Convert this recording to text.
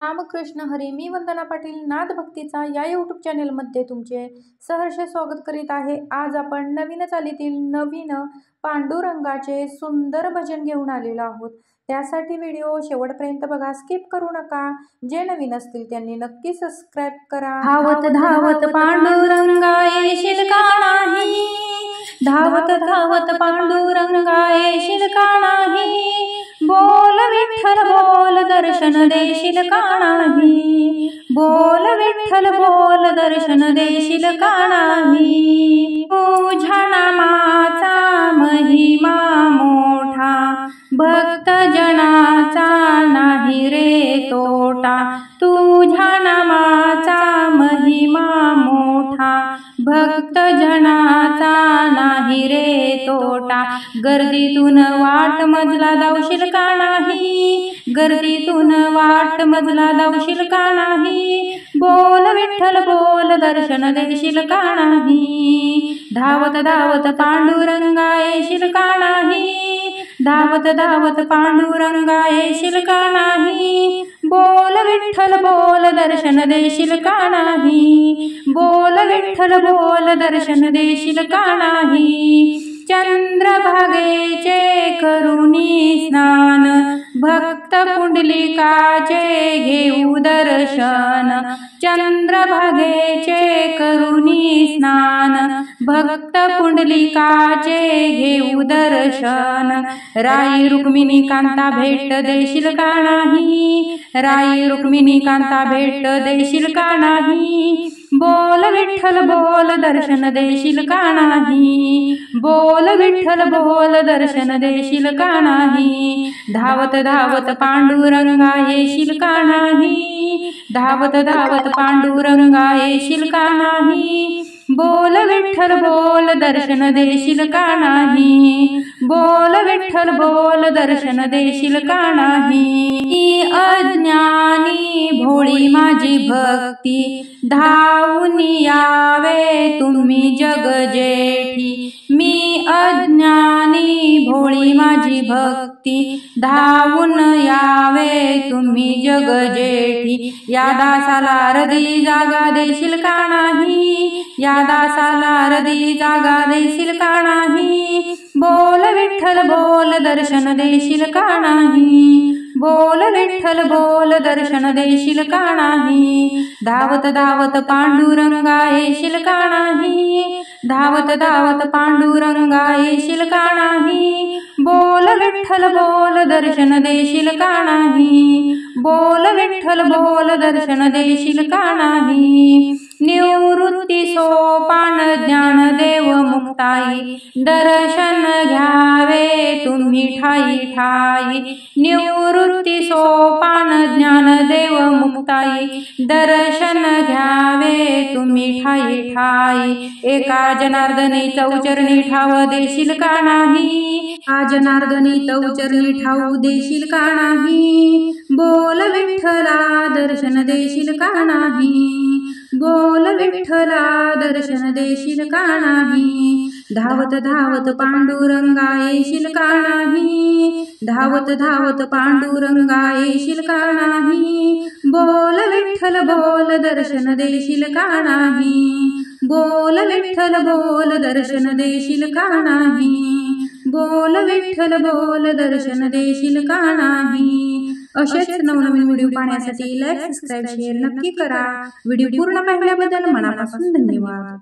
रामकृष्ण हरी. मी वंदना पाटील नाद भक्तीचा या यूट्यूब चॅनेलमध्ये तुमचे सहर्ष स्वागत करीत आहे. आज आपण नवीन चालीतील नवीन पांडुरंगाचे सुंदर भजन घेऊन आलेलो आहोत. त्यासाठी व्हिडिओ शेवटपर्यंत बघा, स्किप करू नका. जे नवीन असतील त्यांनी नक्की सबस्क्राईब करा. धावत धावत पांडुरंगा येशील का नाही, धावत धावत पांडुरंगा येशील का नाही, बोल विठ्ठल बोल दर्शन देशील का नाही, बोल विठ्ठल बोल दर्शन देशील का नाही. तुझ्या नामाचा महिमा मोठा, भक्त जनाचा नाही रे तोटा, तुझ्या नामाचा महिमा मोठा, भक्त जनाचा नाही रे तोटा. गर्दीतून वाट मजला धावशील का नाही, गर्दीतून वाट मजला धावशील का नाही, बोल विठ्ठल बोल दर्शन देशील का नाही. धावत धावत पांडुरंगा येशील का नाही, धावत धावत पांडुरंगा येशील का नाही, बोल विठ्ठल बोल दर्शन देशील का नाही, बोल विठ्ठल बोल दर्शन देशील का नाही. चंद्रभागेचे करुणी स्नान, भक्त पुंडलिकाचे घेऊ दर्शन, चंद्रभागेचे करुणी स्नान, भक्त पुंडलिकाचे घेऊ दर्शन. राई रुक्मिणी कांता भेट देशील का नाही, राई रुक्मिणी कांता भेट देशील का नाही, बोल विठ्ठल बोल दर्शन देशील का नाही, बोल विठ्ठल बोल दर्शन देशील का नाही. धावत धावत पांडुरंगा येशील का नाही, धावत धावत पांडुरंगा येशील का नाही, बोल विठ्ठल बोल दर्शन देशील का नाही, बोल विठ्ठल बोल दर्शन देशील का नाही. अज्ञानी भोळी माझी भक्ती, धावून यावे तुम्ही जग जेठी, मी अज्ञानी भोळी माझी भक्ती, धावून यावे तुम्ही जग जेठी. या दासाला हृदय जागा देशील का नाही, या दासाला हृदय जागा देशील का नाही, बोल विठ्ठल बोल दर्शन देशील का नाही, बोल विठ्ठल बोल दर्शन देशील का नाही. धावत धावत पांडुरंगा येशील का नाही, धावत धावत पांडुरंगा येशील का नाही, बोल विठ्ठल बोल दर्शन देशील का नाही, बोल विठ्ठल बोल दर्शन देशील का नाही. निवृत्ती सोपान ज्ञानदेव मुक्ताई, दर्शन घ्यावे तुम्ही ठाई ठाई, निवृत्ती सोपान ज्ञानदेव मुक्ताई, दर्शन घ्यावे तुम्ही ठाई ठाई. एका जनार्दनी चौचरणी ठाव देशील का नाही, आ जनार्दनी चौचरणी ठाऊ देशील का नाही, बोल विठ्ठला दर्शन देशील का नाही, बोल विठ्ठला दर्शन देशील का नाही. धावत धावत पांडुरंगा येशील का नाही, धावत धावत पांडुरंगा येशील का नाही, बोल विठ्ठल बोल दर्शन देशील का नाही, बोल विठ्ठल बोल दर्शन देशील का नाही, बोल विठ्ठल बोल दर्शन देशील का नाही. असेच नवनवीन व्हिडिओ पाहण्यासाठी लाईक सबस्क्राईब शेअर नक्की करा. व्हिडिओ पूर्ण पाहिल्याबद्दल मनापासून धन्यवाद.